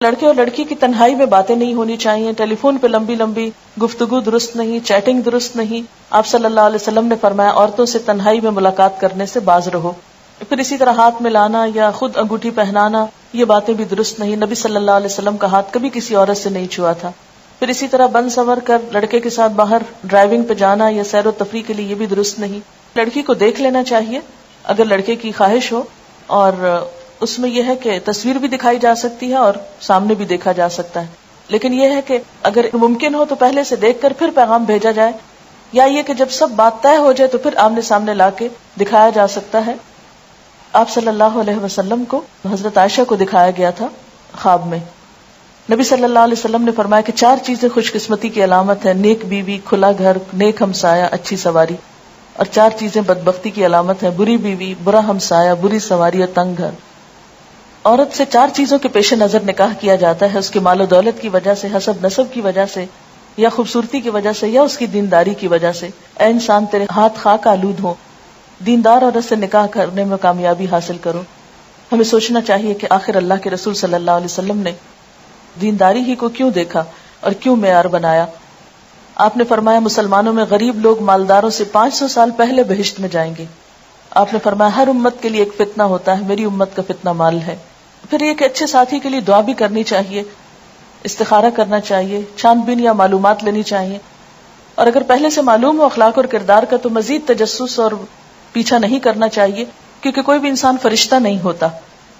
لڑکے اور لڑکی کی تنہائی میں باتیں نہیں ہونی چاہیے، ٹیلی فون پہ لمبی لمبی گفتگو درست نہیں، چیٹنگ درست نہیں. آپ صلی اللہ علیہ وسلم نے فرمایا عورتوں سے تنہائی میں ملاقات کرنے سے باز رہو. پھر اسی طرح ہاتھ ملانا یا خود انگوٹھی پہنانا، یہ باتیں بھی درست نہیں. نبی صلی اللہ علیہ وسلم کا ہاتھ کبھی کسی عورت سے نہیں چھوا تھا. پھر اسی طرح بن سنور کر لڑکے کے ساتھ باہر ڈرائیونگ پہ جانا یا سیر و تفریح کے لیے، یہ بھی درست نہیں. لڑکی کو دیکھ لینا چاہیے اگر لڑکے کی خواہش ہو، اور اس میں یہ ہے کہ تصویر بھی دکھائی جا سکتی ہے اور سامنے بھی دیکھا جا سکتا ہے. لیکن یہ ہے کہ اگر ممکن ہو تو پہلے سے دیکھ کر پھر پیغام بھیجا جائے، یا یہ کہ جب سب بات طے ہو جائے تو پھر آمنے سامنے لا کے دکھایا جا سکتا ہے. آپ صلی اللہ علیہ وسلم کو حضرت عائشہ کو دکھایا گیا تھا خواب میں. نبی صلی اللہ علیہ وسلم نے فرمایا کہ 4 چیزیں خوش قسمتی کی علامت ہے: نیک بیوی، کھلا گھر، نیک ہمسایہ، اچھی سواری. اور 4 چیزیں بدبختی کی علامت ہے: بری بیوی، برا ہمسایہ، بری سواری اور تنگ گھر. عورت سے 4 چیزوں کے پیش نظر نکاح کیا جاتا ہے: اس کے مال و دولت کی وجہ سے، حسب نسب کی وجہ سے، یا خوبصورتی کی وجہ سے، یا اس کی دینداری کی وجہ سے. اے انسان، تیرے ہاتھ خاک آلود ہوں، دیندار عورت سے نکاح کرنے میں کامیابی حاصل کرو. ہمیں سوچنا چاہیے کہ آخر اللہ کے رسول صلی اللہ علیہ وسلم نے دینداری ہی کو کیوں دیکھا اور کیوں معیار بنایا. آپ نے فرمایا مسلمانوں میں غریب لوگ مالداروں سے 500 سال پہلے بہشت میں جائیں گے. آپ نے فرمایا ہر امت کے لیے ایک فتنہ ہوتا ہے، میری امت کا فتنہ مال ہے. پھر یہ کہ اچھے ساتھی کے لیے دعا بھی کرنی چاہیے، استخارہ کرنا چاہیے، چھان بین یا معلومات لینی چاہیے. اور اگر پہلے سے معلوم ہو اخلاق اور کردار کا تو مزید تجسس اور پیچھا نہیں کرنا چاہیے، کیونکہ کوئی بھی انسان فرشتہ نہیں ہوتا.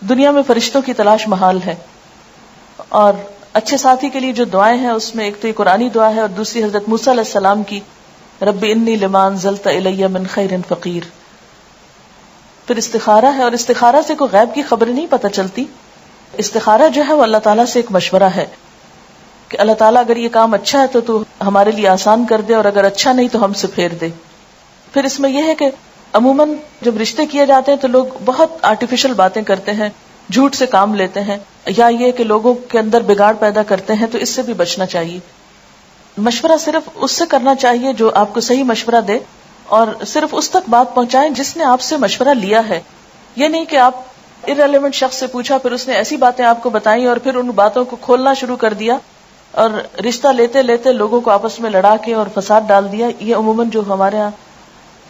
دنیا میں فرشتوں کی تلاش محال ہے. اور اچھے ساتھی کے لیے جو دعائیں ہیں اس میں ایک تو یہ قرآنی دعا ہے، اور دوسری حضرت موسیٰ علیہ السلام کی رب انی لما انزلت الی من خیر فقیر. پھر استخارہ ہے، اور استخارہ سے کوئی غیب کی خبریں نہیں پتہ چلتی. استخارہ جو ہے وہ اللہ تعالیٰ سے ایک مشورہ ہے کہ اللہ تعالیٰ اگر یہ کام اچھا ہے تو ہمارے لیے آسان کر دے، اور اگر اچھا نہیں تو ہم سے پھیر دے. پھر اس میں یہ ہے کہ عموماً جب رشتے کیے جاتے ہیں تو لوگ بہت آرٹیفیشل باتیں کرتے ہیں، جھوٹ سے کام لیتے ہیں، یا یہ کہ لوگوں کے اندر بگاڑ پیدا کرتے ہیں، تو اس سے بھی بچنا چاہیے. مشورہ صرف اس سے کرنا چاہیے جو آپ کو صحیح مشورہ دے، اور صرف اس تک بات پہنچائیں جس نے آپ سے مشورہ لیا ہے. یہ نہیں کہ آپ irrelevant شخص سے پوچھا، پھر اس نے ایسی باتیں آپ کو بتائیں اور پھر ان باتوں کو کھولنا شروع کر دیا اور رشتہ لیتے لیتے لوگوں کو آپس میں لڑا کے اور فساد ڈال دیا. یہ عموماً جو ہمارے ہاں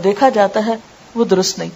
دیکھا جاتا ہے وہ درست نہیں.